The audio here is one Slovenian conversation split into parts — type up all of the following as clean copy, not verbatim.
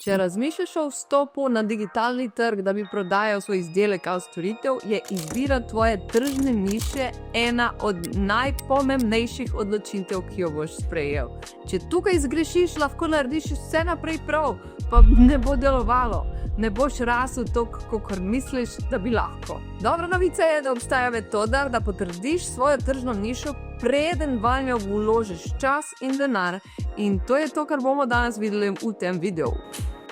Če razmišljaš o vstopu na digitalni trg, da bi prodajal svoj izdelek ali storitev, je izbira tvoje tržne niše ena od najpomembnejših odločitev, ki jo boš sprejel. Če tukaj zgrešiš, lahko narediš vse naprej prav, pa ne bo delovalo. Ne boš rasel toliko, kakor misliš, da bi lahko. Dobra novica je, da obstaja metoda, da potrdiš svojo tržno nišo, preden vanjo vložiš čas in denar. In to je to, kar bomo danes videli v tem videu.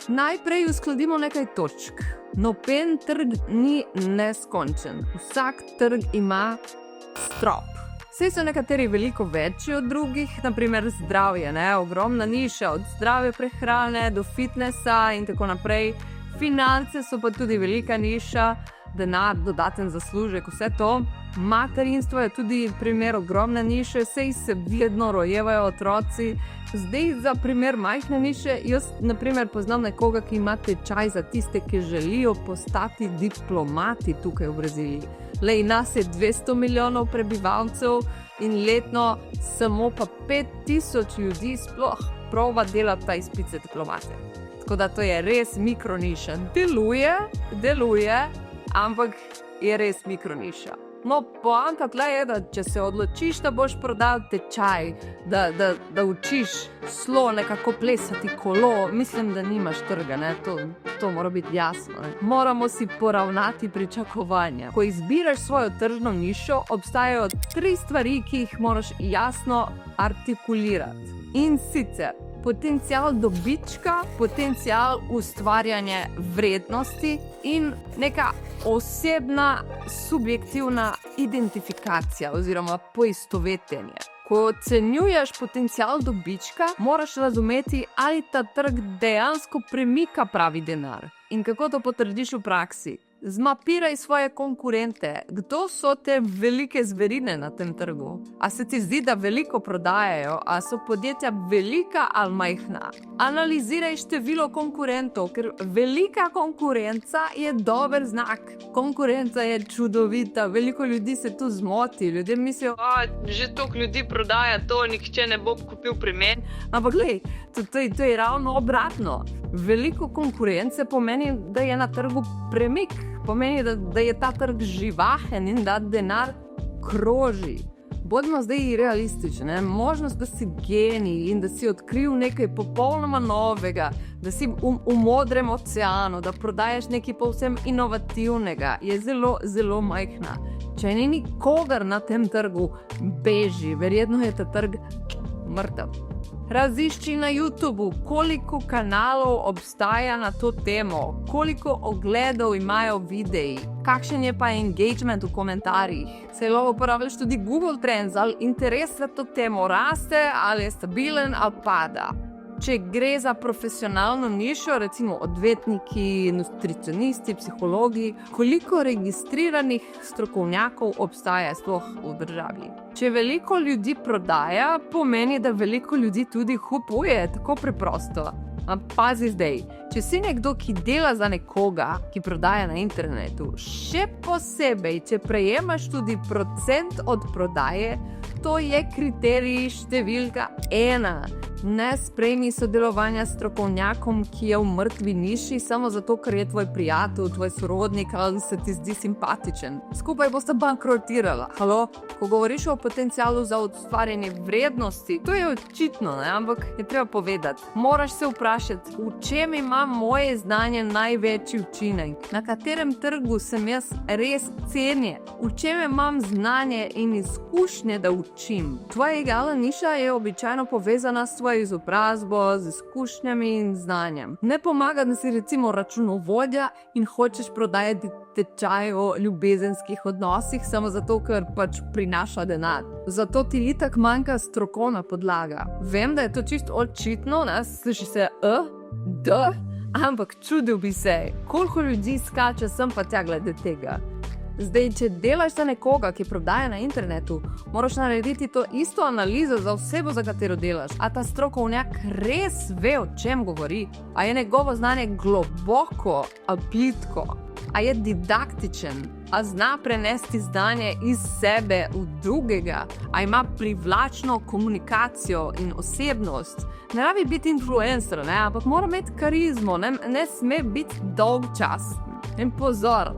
Najprej uskladimo nekaj točk. Noben trg ni neskončen. Vsak trg ima strop. Saj so nekateri veliko večji od drugih, naprimer zdravje, ogromna niša, od zdrave prehrane do fitnesa in tako naprej. Finance so pa tudi velika niša, denar, dodaten zaslužek, vse to. Materinstvo je tudi primer ogromne niše, saj se vedno rojevajo otroci. Zdaj za primer majhne niše, jaz naprimer poznam nekoga, ki ima tečaj za tiste, ki želijo postati diplomati tukaj v Braziliji. Lej, nas je 200 milijonov prebivalcev in letno samo pa 5000 ljudi sploh prova delati ta izpit za diplomate. Tako da to je res mikroniša. Deluje, ampak je res mikroniša. No, poanta tle je, da če se odločiš, da boš prodal tečaj, da učiš slo, nekako plesati kolo, mislim, da nimaš trga, to mora biti jasno. Moramo si poravnati pričakovanja. Ko izbiraš svojo tržno nišo, obstajajo 3 stvari, ki jih moraš jasno artikulirati. In sicer potencial dobička, potencial ustvarjanja vrednosti in neka osebna, subjektivna identifikacija oziroma poistovetenje. Ko ocenjuješ potencial dobička, moraš razumeti, ali ta trg dejansko premika pravi denar. In kako to potrdiš v praksi? Zmapiraj svoje konkurente. Kdo so te velike zverine na tem trgu? A se ti zdi, da veliko prodajajo? A so podjetja velika ali majhna? Analiziraj število konkurentov, ker velika konkurenca je dober znak. Konkurenca je čudovita, veliko ljudi se tu zmoti. Ljudje mislijo, že toliko ljudi prodaja to, nihče ne bo kupil pri meni. Ampak glej, to je ravno obratno. Veliko konkurence pomeni, da je na trgu premik. Pomeni, da je ta trg živahen in da denar kroži. Bodimo zdaj realistični. Možnost, da si genij in da si odkril nekaj popolnoma novega, da si v modrem oceanu, da prodajaš nekaj povsem inovativnega, je zelo, zelo majhna. Če ni nikogar na tem trgu, beži. Verjetno je ta trg mrtev. Razišči na YouTubu, koliko kanalov obstaja na to temo, koliko ogledov imajo videi, kakšen je pa engagement v komentarjih. Se lahko uporabljaš tudi Google Trends, ali interes za to temo raste, ali je stabilen, ali pada. Če gre za profesionalno nišo, recimo odvetniki, nutricionisti, psihologi, koliko registriranih strokovnjakov obstaja sploh v državi? Če veliko ljudi prodaja, pomeni, da veliko ljudi tudi kupuje, tako preprosto. Pazi zdaj, če si nekdo, ki dela za nekoga, ki prodaja na internetu, še posebej, če prejemaš tudi procent od prodaje, to je kriterij številka 1. Ne sprejmi sodelovanja s strokovnjakom, ki je v mrtvi niši, samo zato, ker je tvoj prijatelj, tvoj sorodnik ali se ti zdi simpatičen. Skupaj boste bankrotirala. Halo? Ko govoriš o potencialu za ustvarjanje vrednosti, to je očitno, ampak je treba povedati. Moraš se vprašati, v čem ima moje znanje največji učinek? Na katerem trgu sem jaz res cenjen? V čem imam znanje in izkušnje, da učim? Tvoja idealna niša je običajno povezana s tvojo izobrazbo, z izkušnjami in znanjem. Ne pomaga, da si recimo računovodja in hočeš prodajati tečaj o ljubezenskih odnosih samo zato, ker pač prinaša denar. Zato ti itak manjka strokovna podlaga. Vem, da je to čisto očitno, sliši se ampak čudil bi se, koliko ljudi skače sem pa tja glede tega. Zdaj, če delaš za nekoga, ki prodaja na internetu, moraš narediti to isto analizo za osebo, za katero delaš. A ta strokovnjak res ve, o čem govori? A je njegovo znanje globoko ali plitko? A je didaktičen A zna prenesti znanje iz sebe v drugega, a ima privlačno komunikacijo in osebnost. Ne rabi biti influencer, ampak mora imeti karizmo, ne sme biti dolgčasen. In pozor,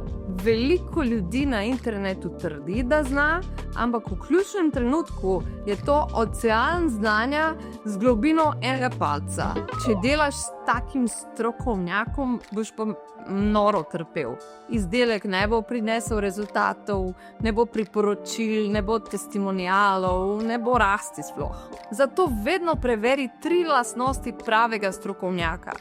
veliko ljudi na internetu trdi, da zna, ampak v ključnem trenutku je to ocean znanja z globino enega palca. Če delaš s takim strokovnjakom, boš pa noro trpel. Izdelek ne bo prinesel rezultatov, ne bo priporočil, ne bo testimonialov, ne bo rasti sploh. Zato vedno preveri 3 lastnosti pravega strokovnjaka.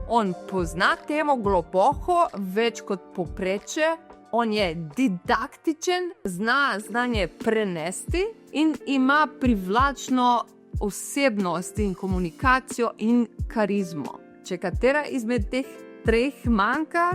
On pozna temo globoko, več kot povprečje, on je didaktičen, zna znanje prenesti in ima privlačno osebnost in komunikacijo in karizmo. Če katera izmed teh 3 manjka,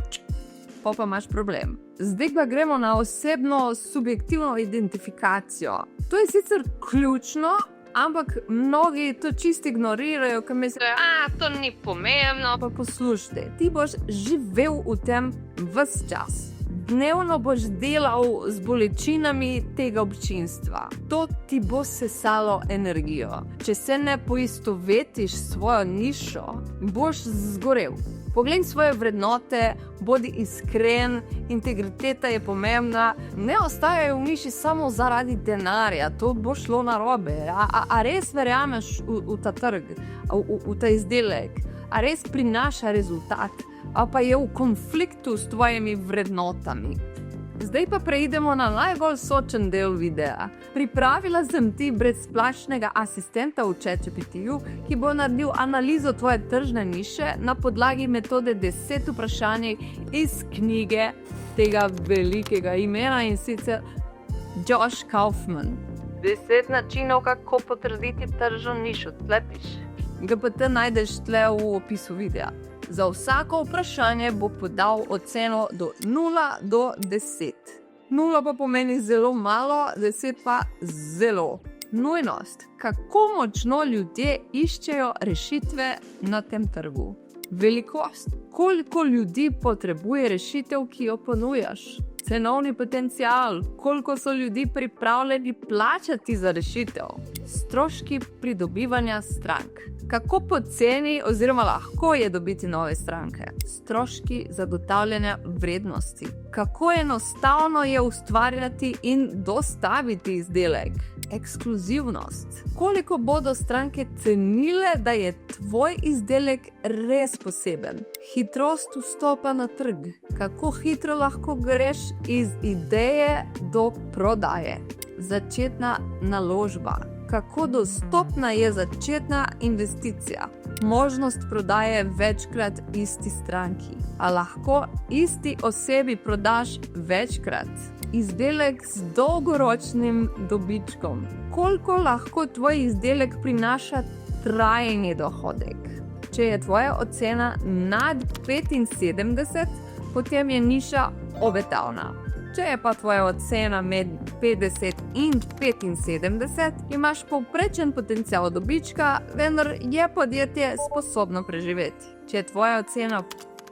pa imaš problem. Zdaj pa gremo na osebno subjektivno identifikacijo. To je sicer ključno, ampak mnogi to čisto ignorirajo, ker mislijo, to ni pomembno. Pa poslušajte, ti boš živel v tem ves čas. Dnevno boš delal z bolečinami tega občinstva. To ti bo sesalo energijo. Če se ne poistovetiš s svojo nišo, boš zgorel. Poglej svoje vrednote, bodi iskren, integriteta je pomembna. Ne ostajajo v niši samo zaradi denarja, to bo šlo narobe. A res verjameš v ta trg, v ta izdelek? A res prinaša rezultat? A pa je v konfliktu s tvojimi vrednotami? Zdaj pa preidemo na najbolj sočen del videa. Pripravila sem ti brezplačnega asistenta v ChatGPT-ju, ki bo naredil analizo tvoje tržne niše na podlagi metode 10 vprašanj iz knjige tega velikega imena, in sicer Josh Kaufman. 10 načinov, kako potrditi tržno nišo. Tle piše. GPT najdeš tle v opisu videa. Za vsako vprašanje bo podal oceno do 0 do 10. 0 pa pomeni zelo malo, 10 pa zelo. Nujnost. Kako močno ljudje iščejo rešitve na tem trgu. Velikost. Koliko ljudi potrebuje rešitev, ki jo ponujaš. Cenovni potencial. Koliko so ljudi pripravljeni plačati za rešitev. Stroški pridobivanja strank. Kako poceni oziroma lahko je dobiti nove stranke. Stroški zagotavljanja vrednosti. Kako enostavno je ustvarjati in dostaviti izdelek. Ekskluzivnost. Koliko bodo stranke cenile, da je tvoj izdelek res poseben. Hitrost vstopa na trg. Kako hitro lahko greš iz ideje do prodaje. Začetna naložba. Kako dostopna je začetna investicija. Možnost prodaje večkrat isti stranki. A lahko isti osebi prodaš večkrat. Izdelek z dolgoročnim dobičkom. Koliko lahko tvoj izdelek prinaša trajni dohodek? Če je tvoja ocena nad 75, potem je niša obetavna. Če je pa tvoja ocena med 50 in 75, imaš povprečen potencial dobička, vendar je podjetje sposobno preživeti. Če je tvoja ocena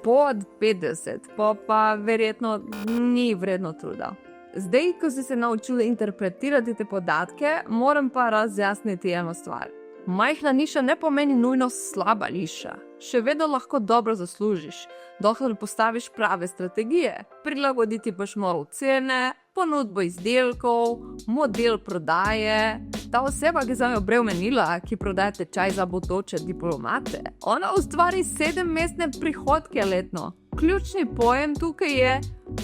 pod 50, pa verjetno ni vredno truda. Zdaj, ko si se naučil interpretirati te podatke, moram pa razjasniti eno stvar. Majhna niša ne pomeni nujno slaba niša. Še vedno lahko dobro zaslužiš, dokler postaviš prave strategije. Prilagoditi boš moral cene, ponudbo izdelkov, model prodaje. Ta oseba, ki sem jo prej omenila, ki prodaja tečaj za bodoče diplomate, ona ustvari 7-mestne prihodke letno. Ključni pojem tukaj je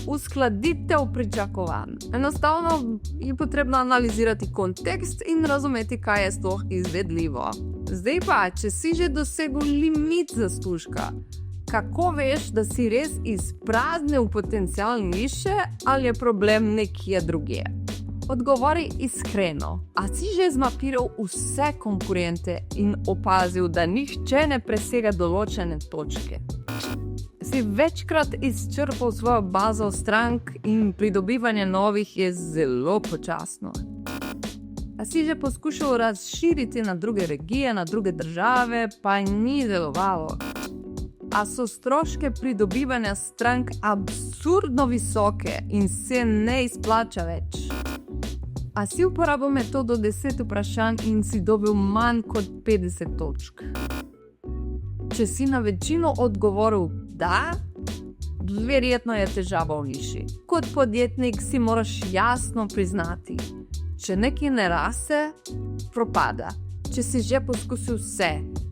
uskladitev pričakovanj. Enostavno je potrebno analizirati kontekst in razumeti, kaj je sploh izvedljivo. Zdaj pa, če si že dosegel limit zaslužka, kako veš, da si res izpraznil potencial niše ali je problem nekje drugje? Odgovori iskreno. A si že zmapiral vse konkurente in opazil, da nihče ne presega določene točke? Si večkrat izčrpal svojo bazo strank in pridobivanje novih je zelo počasno. A si že poskušal razširiti na druge regije, na druge države, pa ni delovalo? a so stroške pridobivanja strank absurdno visoke in se ne izplača več. A si uporabil metodo 10 vprašanj in si dobil manj kot 50 točk? Če si na večino odgovoril da, verjetno je težava v niši. Kot podjetnik si moraš jasno priznati, če nekaj ne raste, propada. Če si že poskusil vse,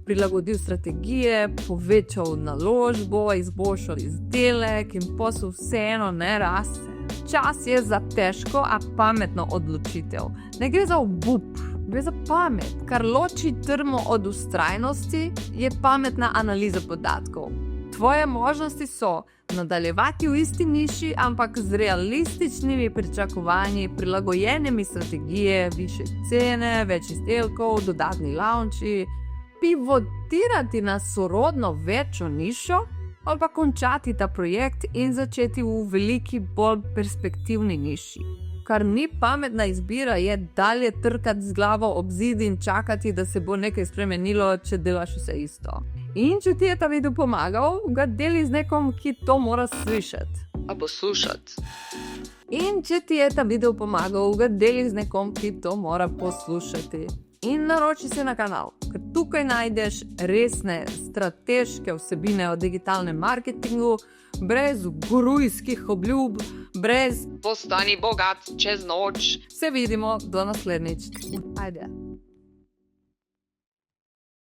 prilagodil strategije, povečal naložbo, izboljšal izdelek in posel vseeno ne raste. Čas je za težko, a pametno odločitev. Ne gre za obup, gre za pamet. Kar loči trmo od vztrajnosti, je pametna analiza podatkov. Tvoje možnosti so nadaljevati v isti niši, ampak z realističnimi pričakovanji, prilagojenimi strategije, više cene, več izdelkov, dodatni launchi, pivotirati na sorodno večjo nišo ali pa končati ta projekt in začeti v veliki, bolj perspektivni niši. Kar ni pametna izbira, je dalje trkati z glavo ob zid in čakati, da se bo nekaj spremenilo, če delaš vse isto. In če ti je ta video pomagal, ga deli z nekom, ki to mora slišati. A poslušati. In če ti je ta video pomagal, ga deli z nekom, ki to mora poslušati. In naroči se na kanal, ker tukaj najdeš resne, strateške vsebine o digitalnem marketingu, brez gurujskih obljub, brez Postani bogat čez noč. Se vidimo do naslednjič. Ajde.